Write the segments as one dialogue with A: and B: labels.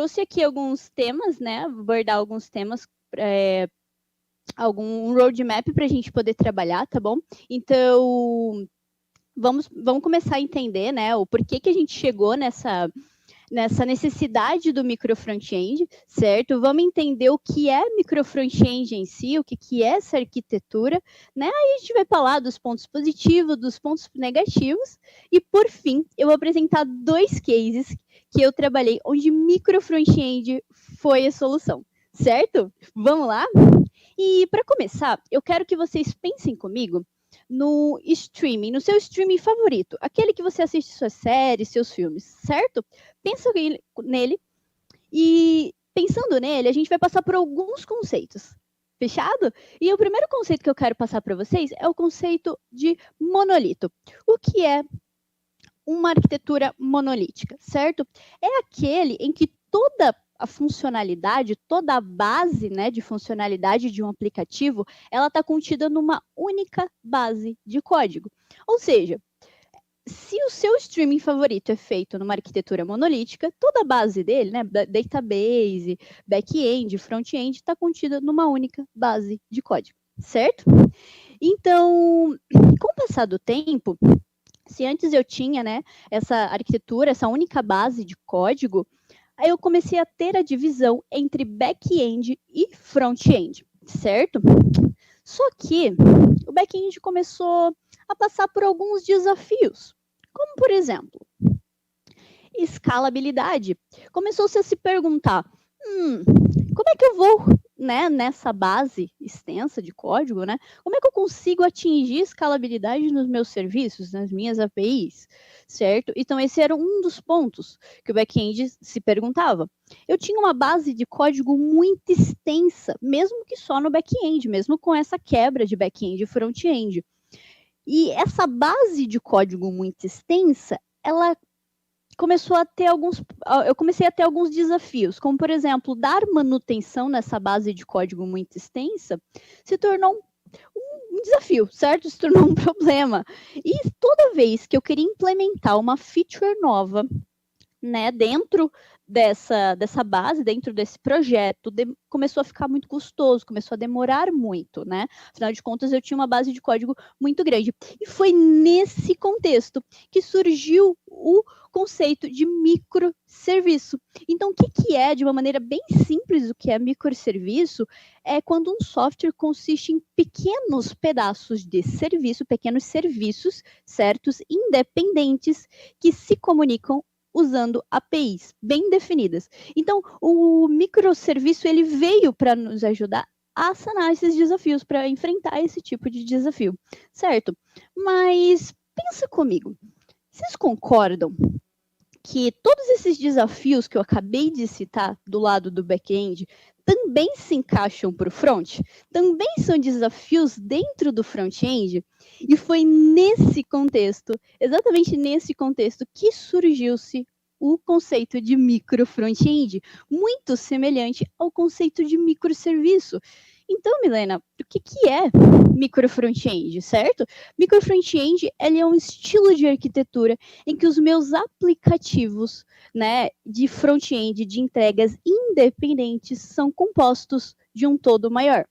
A: trouxe aqui alguns temas, né? Abordar alguns temas, algum roadmap para a gente poder trabalhar, tá bom? Então, vamos começar a entender, né, o porquê que a gente chegou nessa necessidade do micro front-end, certo? Vamos entender o que é micro front-end em si, o que é essa arquitetura, né? Aí a gente vai falar dos pontos positivos, dos pontos negativos, e por fim, eu vou apresentar 2 cases que eu trabalhei onde micro front-end foi a solução, certo? Vamos lá? E para começar, eu quero que vocês pensem comigo no streaming, no seu streaming favorito, aquele que você assiste suas séries, seus filmes, certo? Pensa nele e pensando nele, a gente vai passar por alguns conceitos. Fechado? E o primeiro conceito que eu quero passar para vocês é o conceito de monolito. O que é uma arquitetura monolítica, certo? É aquele em que toda a funcionalidade, toda a base, né, de funcionalidade de um aplicativo, ela está contida numa única base de código. Ou seja, se o seu streaming favorito é feito numa arquitetura monolítica, toda a base dele, né, database, back-end, front-end, está contida numa única base de código, certo? Então, com o passar do tempo, se antes eu tinha, né, essa arquitetura, essa única base de código, aí eu comecei a ter a divisão entre back-end e front-end, certo? Só que o back-end começou a passar por alguns desafios, como, por exemplo, escalabilidade. Começou-se a se perguntar, como é que eu vou, né, nessa base extensa de código, né? Como é que eu consigo atingir escalabilidade nos meus serviços, nas minhas APIs, certo? Então, esse era um dos pontos que o back-end se perguntava. Eu tinha uma base de código muito extensa, mesmo que só no back-end, mesmo com essa quebra de back-end e front-end. E essa base de código muito extensa, ela eu comecei a ter alguns desafios, como, por exemplo, dar manutenção nessa base de código muito extensa se tornou um desafio, certo? Se tornou um problema. E toda vez que eu queria implementar uma feature nova, né, dentro dessa base, dentro desse projeto, começou a ficar muito custoso, começou a demorar muito, né? Afinal de contas, eu tinha uma base de código muito grande. E foi nesse contexto que surgiu o conceito de microserviço. Então, o que é, de uma maneira bem simples, o que é microserviço? É quando um software consiste em pequenos pedaços de serviço, pequenos serviços, certos, independentes, que se comunicam usando APIs bem definidas. Então, o microserviço ele veio para nos ajudar a sanar esses desafios, para enfrentar esse tipo de desafio, certo? Mas pensa comigo, vocês concordam que todos esses desafios que eu acabei de citar do lado do back-end também se encaixam para o front? Também são desafios dentro do front-end? E foi nesse contexto, exatamente nesse contexto, que surgiu-se o conceito de micro front-end, muito semelhante ao conceito de microserviço. Então, Milena, o que é micro front-end, certo? Micro front-end ele é um estilo de arquitetura em que os meus aplicativos, né, de front-end, de entregas independentes, são compostos de um todo maior.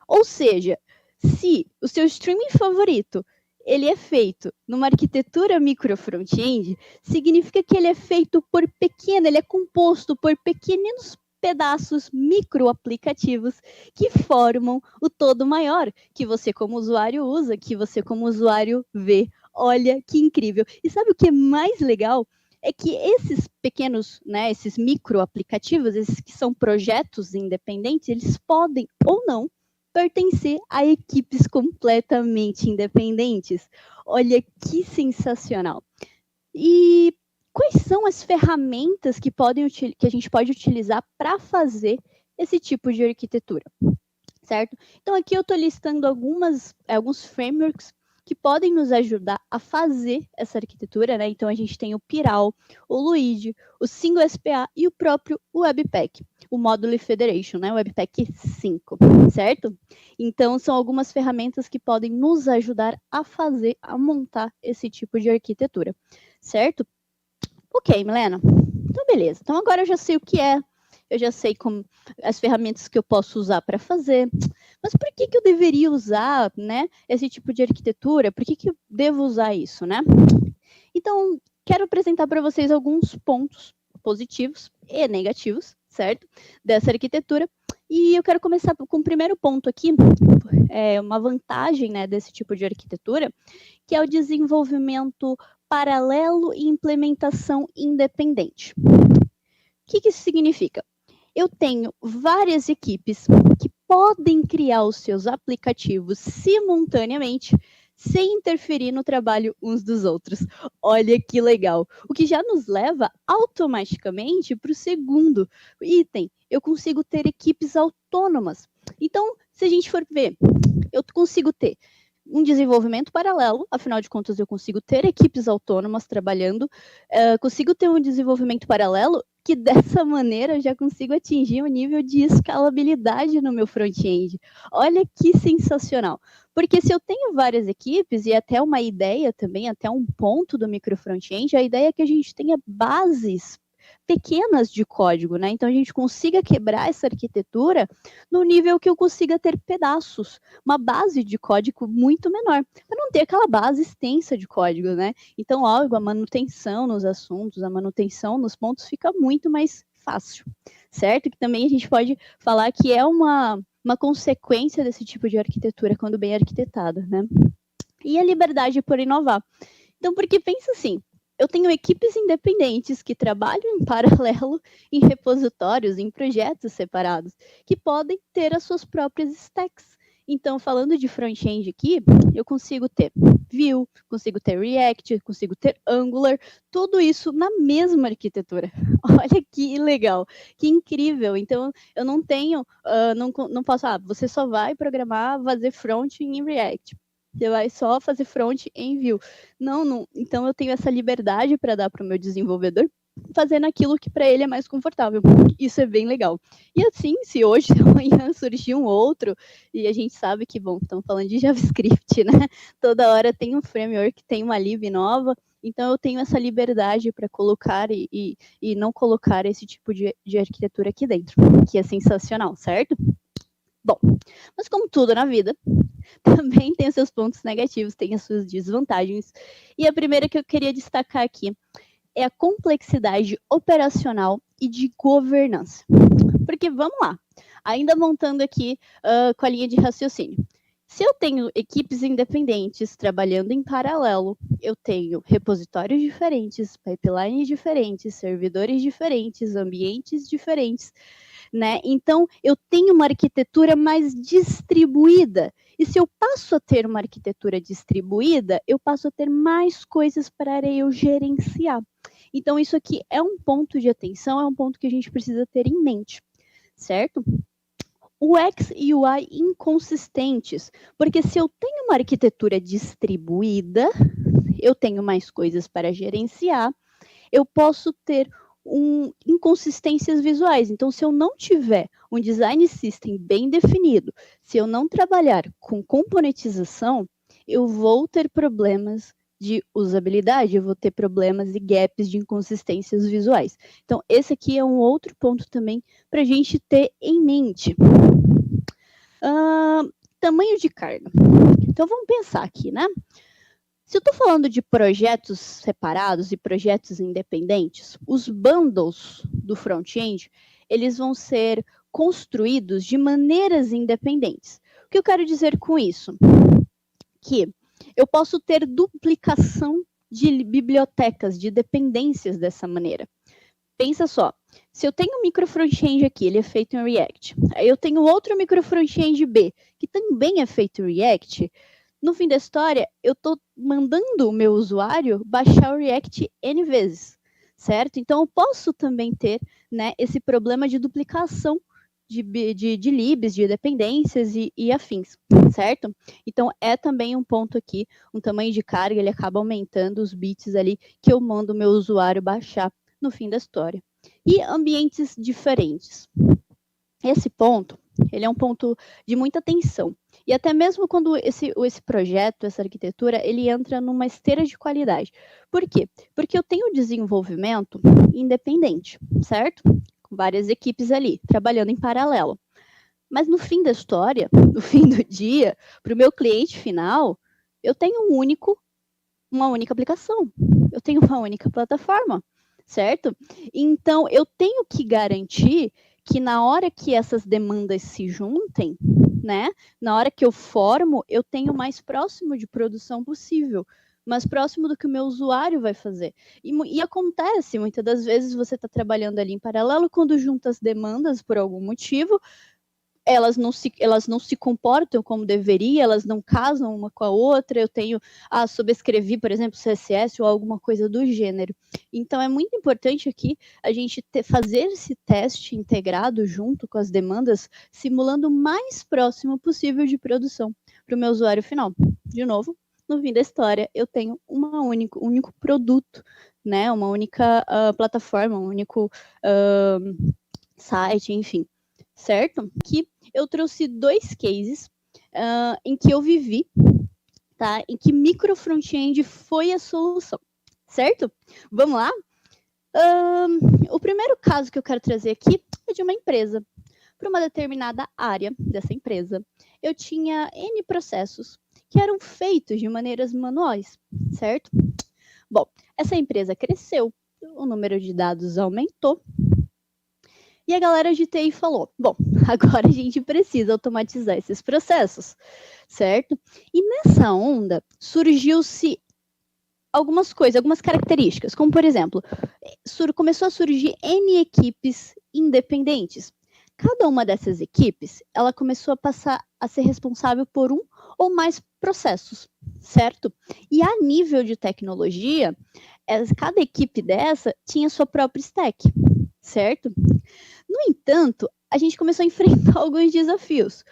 A: Ou seja, se o seu streaming favorito ele é feito numa arquitetura micro front-end, significa que ele é feito por ele é composto por pequenos pedaços microaplicativos que formam o todo maior, que você como usuário usa, que você como usuário vê. Olha que incrível. E sabe o que é mais legal? É que esses pequenos, né, esses microaplicativos, esses que são projetos independentes, eles podem ou não pertencer a equipes completamente independentes. Olha que sensacional. E quais são as ferramentas que a gente pode utilizar para fazer esse tipo de arquitetura, certo? Então, aqui eu estou listando alguns frameworks que podem nos ajudar a fazer essa arquitetura, né? Então, a gente tem o Piral, o Luigi, o Single SPA e o próprio Webpack, o Module Federation, né? O Webpack 5, certo? Então, são algumas ferramentas que podem nos ajudar a montar esse tipo de arquitetura, certo? Ok, Milena. Então, beleza. Então, agora eu já sei o que é eu já sei como as ferramentas que eu posso usar para fazer. Mas por que eu deveria usar, né, esse tipo de arquitetura? Por que eu devo usar isso, né? Então, quero apresentar para vocês alguns pontos positivos e negativos, certo? Dessa arquitetura. E eu quero começar com o primeiro ponto aqui, uma vantagem, né, desse tipo de arquitetura, que é o desenvolvimento paralelo e implementação independente. O que isso significa? Eu tenho várias equipes que podem criar os seus aplicativos simultaneamente, sem interferir no trabalho uns dos outros. Olha que legal! O que já nos leva automaticamente para o segundo item. Eu consigo ter equipes autônomas. Então, se a gente for ver, eu consigo ter um desenvolvimento paralelo, afinal de contas, eu consigo ter equipes autônomas trabalhando, consigo ter um desenvolvimento paralelo que dessa maneira eu já consigo atingir um nível de escalabilidade no meu front-end. Olha que sensacional! Porque se eu tenho várias equipes e até uma ideia também, até um ponto do micro front-end, a ideia é que a gente tenha bases pequenas de código, né? Então a gente consiga quebrar essa arquitetura no nível que eu consiga ter pedaços, uma base de código muito menor, para não ter aquela base extensa de código, né? Então, logo, a manutenção nos assuntos, a manutenção nos pontos fica muito mais fácil, certo? Que também a gente pode falar que é uma consequência desse tipo de arquitetura quando bem arquitetada, né? E a liberdade por inovar. Então, porque pensa assim, eu tenho equipes independentes que trabalham em paralelo em repositórios, em projetos separados, que podem ter as suas próprias stacks. Então, falando de front-end aqui, eu consigo ter Vue, consigo ter React, consigo ter Angular, tudo isso na mesma arquitetura. Olha que legal, que incrível. Então, eu não tenho, não posso, você só vai programar, fazer front em React. Você vai só fazer front em Vue. Não. Então eu tenho essa liberdade para dar para o meu desenvolvedor, fazendo aquilo que para ele é mais confortável. Isso é bem legal. E assim, se hoje amanhã surgir um outro, e a gente sabe que, bom, estamos falando de JavaScript, né? Toda hora tem um framework, tem uma lib nova, então eu tenho essa liberdade para colocar e não colocar esse tipo de arquitetura aqui dentro, que é sensacional, certo? Bom, mas como tudo na vida, também tem os seus pontos negativos, tem as suas desvantagens. E a primeira que eu queria destacar aqui é a complexidade operacional e de governança. Porque, vamos lá, ainda montando aqui com a linha de raciocínio. Se eu tenho equipes independentes trabalhando em paralelo, eu tenho repositórios diferentes, pipelines diferentes, servidores diferentes, ambientes diferentes, né? Então, eu tenho uma arquitetura mais distribuída. E se eu passo a ter uma arquitetura distribuída, eu passo a ter mais coisas para eu gerenciar. Então, isso aqui é um ponto de atenção, é um ponto que a gente precisa ter em mente, certo? UX e UI inconsistentes, porque se eu tenho uma arquitetura distribuída, eu tenho mais coisas para gerenciar, eu posso ter inconsistências visuais. Então, se eu não tiver um design system bem definido, se eu não trabalhar com componentização, eu vou ter problemas de usabilidade, eu vou ter problemas e gaps de inconsistências visuais. Então, esse aqui é um outro ponto também para a gente ter em mente. Tamanho de carga. Então, vamos pensar aqui, né? Se eu estou falando de projetos separados e projetos independentes, os bundles do front-end, eles vão ser construídos de maneiras independentes. O que eu quero dizer com isso? Que eu posso ter duplicação de bibliotecas, de dependências dessa maneira. Pensa só, se eu tenho um micro front-end aqui, ele é feito em React, aí eu tenho outro micro front-end B, que também é feito em React, no fim da história, eu estou mandando o meu usuário baixar o React N vezes, certo? Então, eu posso também ter, né, esse problema de duplicação de libs, de dependências e afins, certo? Então, é também um ponto aqui, um tamanho de carga, ele acaba aumentando os bits ali que eu mando o meu usuário baixar no fim da história. E ambientes diferentes. Esse ponto, ele é um ponto de muita tensão. E até mesmo quando esse projeto, essa arquitetura, ele entra numa esteira de qualidade. Por quê? Porque eu tenho desenvolvimento independente, certo? com várias equipes ali, trabalhando em paralelo. Mas no fim da história, no fim do dia, para o meu cliente final, eu tenho uma única aplicação, eu tenho uma única plataforma, certo? Então, eu tenho que garantir que na hora que essas demandas se juntem, né, na hora que eu formo, eu tenho o mais próximo de produção possível, mais próximo do que o meu usuário vai fazer. E acontece, muitas das vezes você está trabalhando ali em paralelo, quando junta as demandas por algum motivo, elas não se comportam como deveria, elas não casam uma com a outra, eu tenho, subscrevi, por exemplo, CSS ou alguma coisa do gênero. Então, é muito importante aqui a gente fazer esse teste integrado junto com as demandas, simulando o mais próximo possível de produção para o meu usuário final. De novo, no fim da história, eu tenho um único produto, né? Uma única plataforma, um único site, enfim, certo? Que eu trouxe 2 cases em que eu vivi, tá? Em que micro front-end foi a solução, certo? Vamos lá? O primeiro caso que eu quero trazer aqui é de uma empresa. Para uma determinada área dessa empresa, eu tinha N processos que eram feitos de maneiras manuais, certo? Bom, essa empresa cresceu, o número de dados aumentou, e a galera de TI falou, bom, agora a gente precisa automatizar esses processos, certo? E nessa onda surgiu-se algumas coisas, algumas características, como por exemplo, começou a surgir N equipes independentes. Cada uma dessas equipes, ela começou a passar a ser responsável por um ou mais processos, certo? E a nível de tecnologia, cada equipe dessa tinha sua própria stack, certo? No entanto, a gente começou a enfrentar alguns desafios.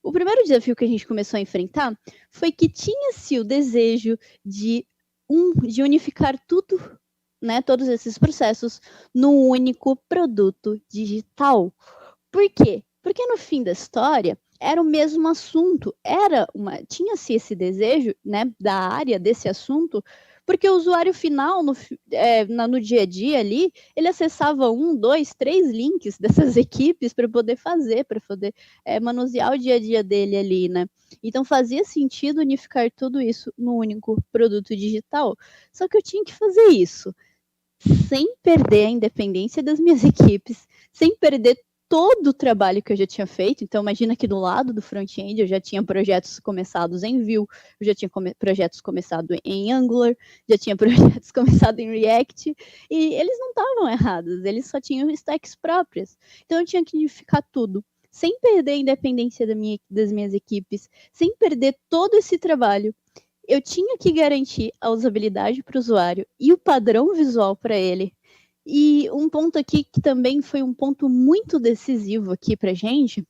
A: O primeiro desafio que a gente começou a enfrentar foi que tinha-se o desejo de unificar tudo, né, todos esses processos, num único produto digital. Por quê? Porque no fim da história era o mesmo assunto, tinha-se esse desejo, né, da área desse assunto, porque o usuário final, no dia a dia ali, ele acessava 1, 2, 3 links dessas equipes para poder manusear o dia a dia dele ali, né? Então fazia sentido unificar tudo isso no único produto digital. Só que eu tinha que fazer isso sem perder a independência das minhas equipes, sem perder todo o trabalho que eu já tinha feito. Então, imagina que do lado do front-end eu já tinha projetos começados em Vue, eu já tinha projetos começados em Angular, já tinha projetos começados em React, e eles não estavam errados, eles só tinham stacks próprias. Então, eu tinha que unificar tudo, sem perder a independência das minhas equipes, sem perder todo esse trabalho. Eu tinha que garantir a usabilidade para o usuário e o padrão visual para ele. E um ponto aqui que também foi um ponto muito decisivo aqui para a gente,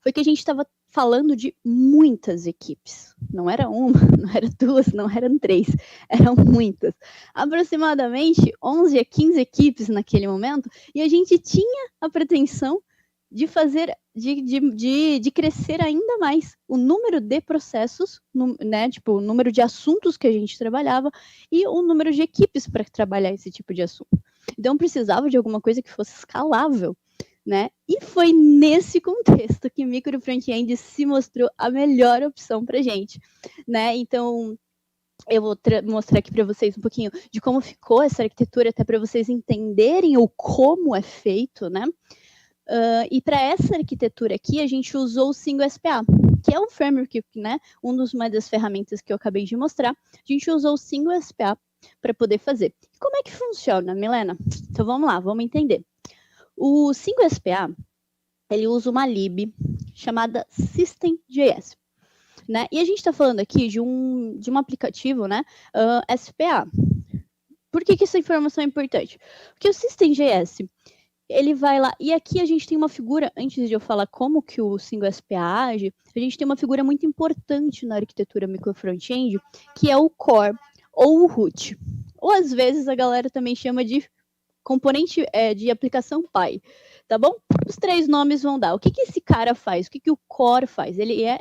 A: foi que a gente estava falando de muitas equipes. Não era uma, não era duas, não eram 3, eram muitas. Aproximadamente 11 a 15 equipes naquele momento, e a gente tinha a pretensão de fazer, de crescer ainda mais o número de processos, né, tipo, o número de assuntos que a gente trabalhava e o número de equipes para trabalhar esse tipo de assunto. Então, precisava de alguma coisa que fosse escalável, né? E foi nesse contexto que micro front-end se mostrou a melhor opção para a gente, né? Então, eu vou mostrar aqui para vocês um pouquinho de como ficou essa arquitetura, até para vocês entenderem o como é feito, né? E para essa arquitetura aqui, a gente usou o Single SPA, que é um framework, né? Uma das ferramentas que eu acabei de mostrar. A gente usou o Single SPA para poder fazer. E como é que funciona, Milena? Então vamos lá, vamos entender. O Single SPA, ele usa uma lib chamada System.js, né? E a gente está falando aqui de um aplicativo, né? SPA. Por que essa informação é importante? Porque o System.js, ele vai lá, e aqui a gente tem uma figura, antes de eu falar como que o Single SPA age, a gente tem uma figura muito importante na arquitetura micro front-end, que é o core ou o root. Ou às vezes a galera também chama de componente de aplicação pai, tá bom? Os 3 nomes vão dar. O que esse cara faz? O que o core faz? Ele é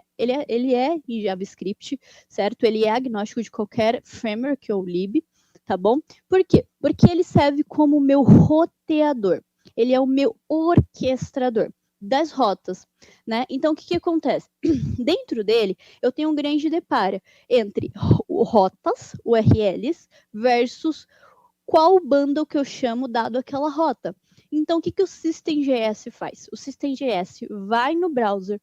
A: em JavaScript, certo? Ele é agnóstico de qualquer framework ou lib, tá bom? Por quê? Porque ele serve como meu roteador. ele é o meu orquestrador das rotas, né? Então, o que acontece? Dentro dele, eu tenho um grande deparo entre rotas, URLs, versus qual bundle que eu chamo dado aquela rota. Então, o que o System.js faz? O System.js vai no browser,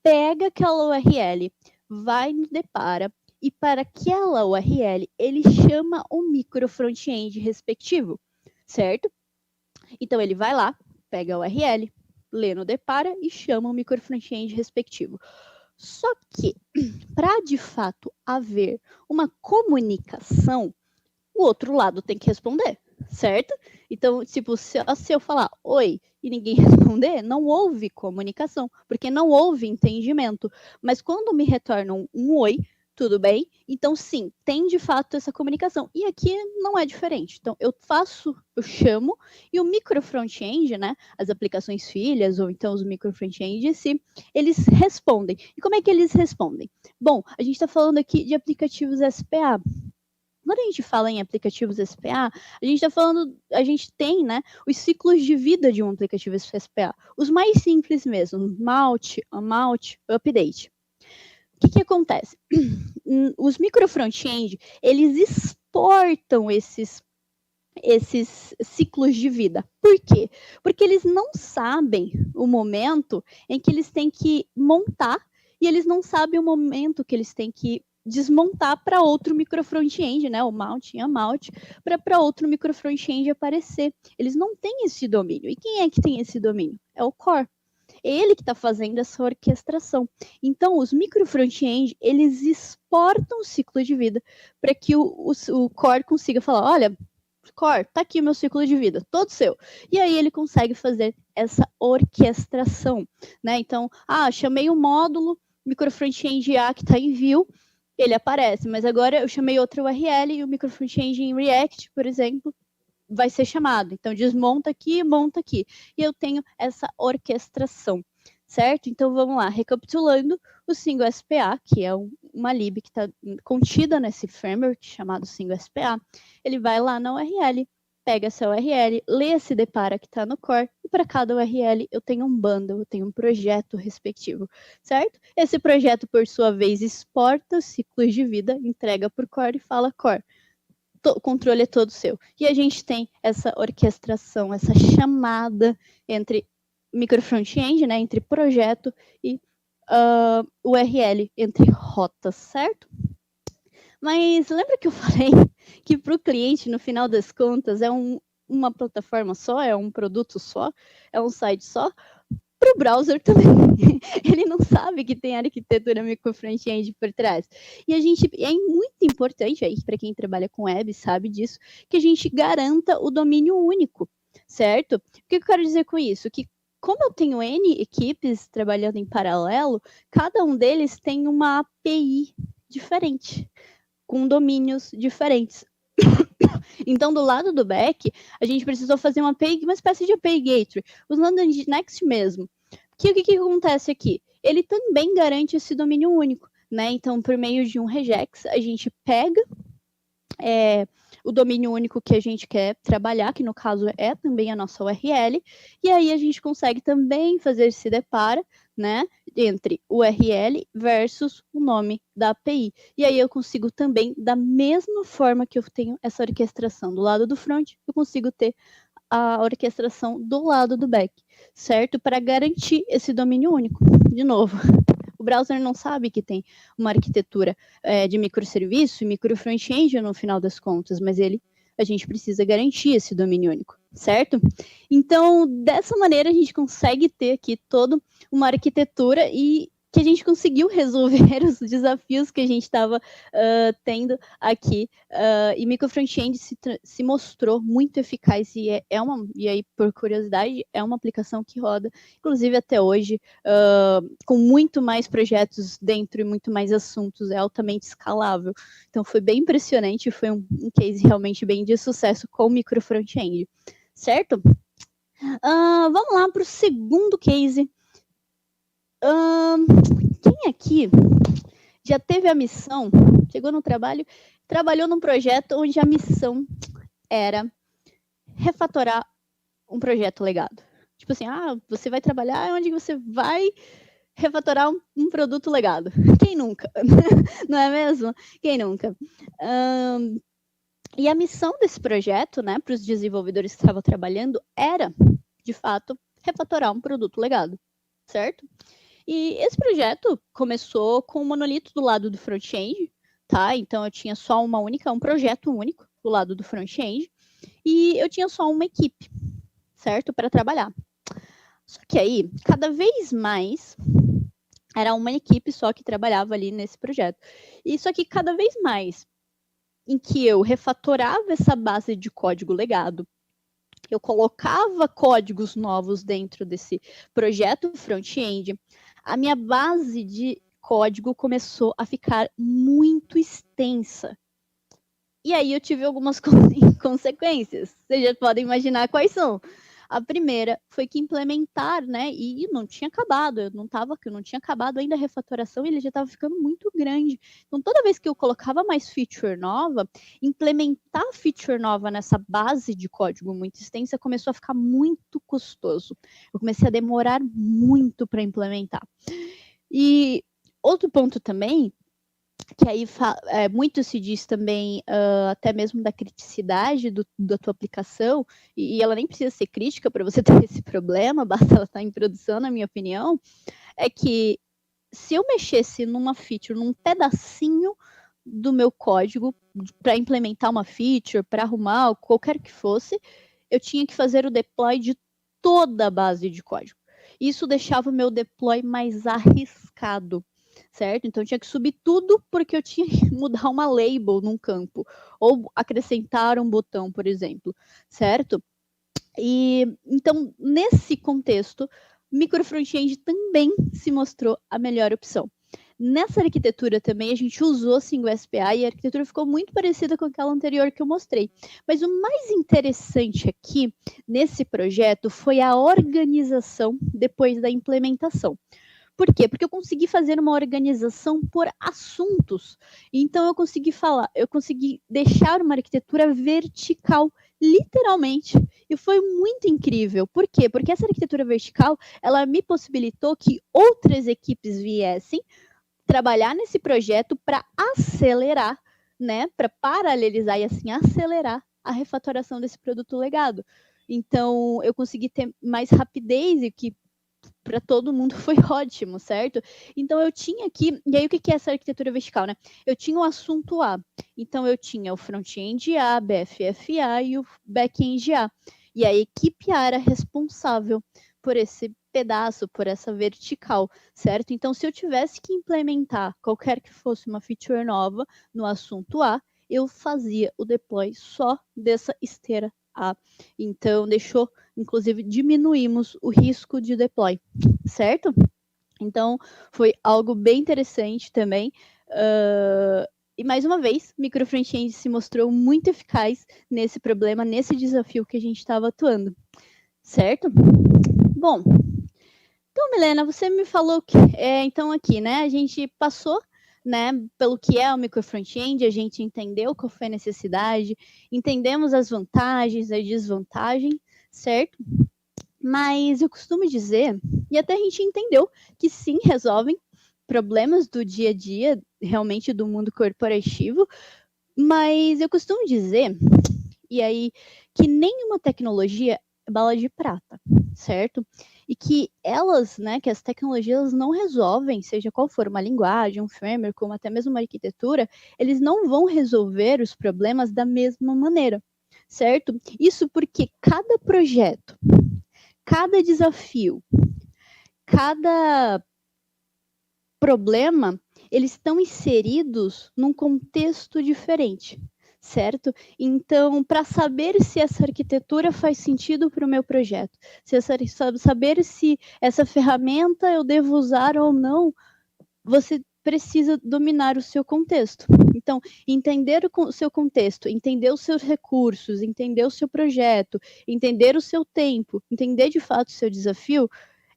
A: pega aquela URL, vai no depara, e para aquela URL, ele chama o micro front-end respectivo, certo? Então, ele vai lá, pega a URL, lê no depara e chama o micro front-end respectivo. Só que, para de fato haver uma comunicação, o outro lado tem que responder, certo? Então, tipo, se eu falar oi e ninguém responder, não houve comunicação, porque não houve entendimento. Mas quando me retornam um oi, tudo bem? Então, sim, tem de fato essa comunicação. E aqui não é diferente. Então, eu chamo, e o micro front-end, né, as aplicações filhas, ou então os micro front-end em si, eles respondem. E como é que eles respondem? Bom, a gente está falando aqui de aplicativos SPA. Quando a gente fala em aplicativos SPA, a gente tem, né, os ciclos de vida de um aplicativo SPA. Os mais simples mesmo, mount, update. O que acontece? Os micro front-end, eles exportam esses ciclos de vida. Por quê? Porque eles não sabem o momento em que eles têm que montar e eles não sabem o momento que eles têm que desmontar para outro micro front-end, né? O mount e a mount, para outro micro front-end aparecer. Eles não têm esse domínio. E quem é que tem esse domínio? É o core. É ele que está fazendo essa orquestração. Então, os micro front-end, eles exportam o ciclo de vida para que o core consiga falar, olha, core, tá aqui o meu ciclo de vida, todo seu. E aí ele consegue fazer essa orquestração, né? Então, chamei um módulo, micro front-end A que está em view, ele aparece, mas agora eu chamei outra URL e o micro front-end em React, por exemplo, vai ser chamado. Então, desmonta aqui, monta aqui. E eu tenho essa orquestração, certo? Então, vamos lá, recapitulando, o Single SPA, que é uma lib que está contida nesse framework chamado Single SPA, ele vai lá na URL, pega essa URL, lê esse depara que está no core, e para cada URL eu tenho um bundle, eu tenho um projeto respectivo, certo? Esse projeto, por sua vez, exporta os ciclos de vida, entrega para o core e fala, core, o controle é todo seu. E a gente tem essa orquestração, essa chamada entre micro front-end, né, entre projeto e URL, entre rotas, certo? Mas lembra que eu falei que para o cliente, no final das contas, é uma plataforma só, é um produto só, é um site só? Para o browser também. Ele não sabe que tem arquitetura micro front-end por trás. E é muito importante, aí para quem trabalha com web sabe disso, que a gente garanta o domínio único, certo? O que eu quero dizer com isso? Que como eu tenho N equipes trabalhando em paralelo, cada um deles tem uma API diferente, com domínios diferentes. Então, do lado do back, a gente precisou fazer uma espécie de API Gateway, usando a Next mesmo. O que acontece aqui? Ele também garante esse domínio único, né? Então, por meio de um regex, a gente pega o domínio único que a gente quer trabalhar, que no caso é também a nossa URL, e aí a gente consegue também fazer esse depara, né, entre URL versus o nome da API. E aí eu consigo também, da mesma forma que eu tenho essa orquestração do lado do front, eu consigo ter a orquestração do lado do back, certo? Para garantir esse domínio único. De novo, o browser não sabe que tem uma arquitetura de microserviço e micro front-end no final das contas, mas a gente precisa garantir esse domínio único, certo? Então, dessa maneira, a gente consegue ter aqui toda uma arquitetura e que a gente conseguiu resolver os desafios que a gente estava tendo aqui. E micro front-end se mostrou muito eficaz e e aí, por curiosidade, é uma aplicação que roda, inclusive até hoje, com muito mais projetos dentro e muito mais assuntos, é altamente escalável. Então, foi bem impressionante, foi um case realmente bem de sucesso com o micro front-end, certo? Vamos lá para o segundo case. Quem aqui já teve a missão, chegou no trabalho, trabalhou num projeto onde a missão era refatorar um projeto legado. Tipo assim, você vai trabalhar onde você vai refatorar um produto legado. Quem nunca? Não é mesmo? Quem nunca? E a missão desse projeto, né, para os desenvolvedores que estavam trabalhando, era, de fato, refatorar um produto legado, certo? E esse projeto começou com um monolito do lado do front-end, tá? Então eu tinha só um projeto único do lado do front-end, e eu tinha só uma equipe, certo? Para trabalhar. Só que aí, cada vez mais, era uma equipe só que trabalhava ali nesse projeto. E só que cada vez mais em que eu refatorava essa base de código legado, eu colocava códigos novos dentro desse projeto front-end, a minha base de código começou a ficar muito extensa. E aí eu tive algumas consequências. Vocês já podem imaginar quais são. A primeira foi que implementar, né? E não tinha acabado, eu não tinha acabado ainda a refatoração e ele já estava ficando muito grande. Então, toda vez que eu colocava mais feature nova, implementar feature nova nessa base de código muito extensa começou a ficar muito custoso. Eu comecei a demorar muito para implementar. E outro ponto também, que aí muito se diz também, até mesmo da criticidade da tua aplicação, e ela nem precisa ser crítica para você ter esse problema, basta ela estar em produção, na minha opinião, é que se eu mexesse numa feature, num pedacinho do meu código, para implementar uma feature, para arrumar, qualquer que fosse, eu tinha que fazer o deploy de toda a base de código. Isso deixava o meu deploy mais arriscado, certo? Então eu tinha que subir tudo porque eu tinha que mudar uma label num campo ou acrescentar um botão, por exemplo, certo? E então nesse contexto, micro front-end também se mostrou a melhor opção. Nessa arquitetura também a gente usou Single SPA e a arquitetura ficou muito parecida com aquela anterior que eu mostrei. Mas o mais interessante aqui nesse projeto foi a organização depois da implementação. Por quê? Porque eu consegui fazer uma organização por assuntos. Então eu consegui deixar uma arquitetura vertical, literalmente. E foi muito incrível. Por quê? Porque essa arquitetura vertical, ela me possibilitou que outras equipes viessem trabalhar nesse projeto para acelerar, né? Para paralelizar e assim acelerar a refatoração desse produto legado. Então eu consegui ter mais rapidez e que para todo mundo foi ótimo, certo? Então eu tinha aqui, e aí o que é essa arquitetura vertical, né? Eu tinha o assunto A, então eu tinha o front-end A, BFF A e o back-end A. E a equipe A era responsável por esse pedaço, por essa vertical, certo? Então se eu tivesse que implementar qualquer que fosse uma feature nova no assunto A, eu fazia o deploy só dessa esteira A. Então inclusive diminuímos o risco de deploy, certo? Então foi algo bem interessante também. E mais uma vez, micro front-end se mostrou muito eficaz nesse problema, nesse desafio que a gente estava atuando, certo? Bom, então Milena, você me falou que então aqui, né? A gente passou, né, pelo que é o micro front-end, a gente entendeu qual foi a necessidade, entendemos as vantagens, as desvantagens, certo? Mas eu costumo dizer, e até a gente entendeu, que sim, resolvem problemas do dia a dia, realmente do mundo corporativo, mas eu costumo dizer, e aí, que nenhuma tecnologia é bala de prata, certo? E que elas, né, que as tecnologias não resolvem, seja qual for uma linguagem, um framework, como até mesmo uma arquitetura, eles não vão resolver os problemas da mesma maneira, certo? Isso porque cada projeto, cada desafio, cada problema, eles estão inseridos num contexto diferente, certo? Então, para saber se essa arquitetura faz sentido para o meu projeto, saber se essa ferramenta eu devo usar ou não, você precisa dominar o seu contexto. Então, entender o seu contexto, entender os seus recursos, entender o seu projeto, entender o seu tempo, entender de fato o seu desafio,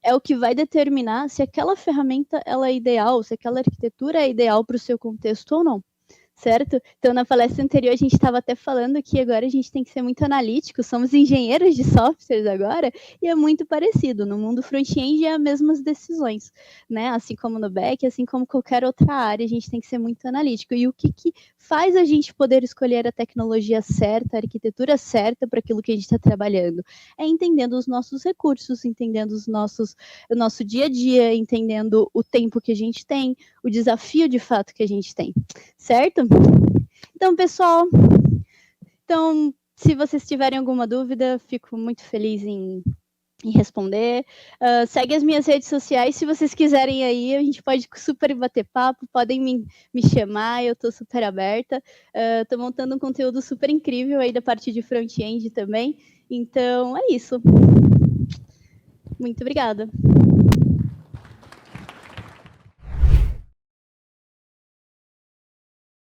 A: é o que vai determinar se aquela ferramenta ela é ideal, se aquela arquitetura é ideal para o seu contexto ou não, certo? Então, na palestra anterior, a gente estava até falando que agora a gente tem que ser muito analítico, somos engenheiros de softwares agora, e é muito parecido. No mundo front-end é as mesmas decisões, né? Assim como no back, assim como qualquer outra área, a gente tem que ser muito analítico. E o que faz a gente poder escolher a tecnologia certa, a arquitetura certa para aquilo que a gente está trabalhando? É entendendo os nossos recursos, entendendo o nosso dia a dia, entendendo o tempo que a gente tem, o desafio de fato que a gente tem, certo? Então, pessoal, se vocês tiverem alguma dúvida, fico muito feliz em responder. Segue as minhas redes sociais, se vocês quiserem aí, a gente pode super bater papo, podem me chamar, eu estou super aberta. Estou montando um conteúdo super incrível aí da parte de front-end também. Então, é isso. Muito obrigada.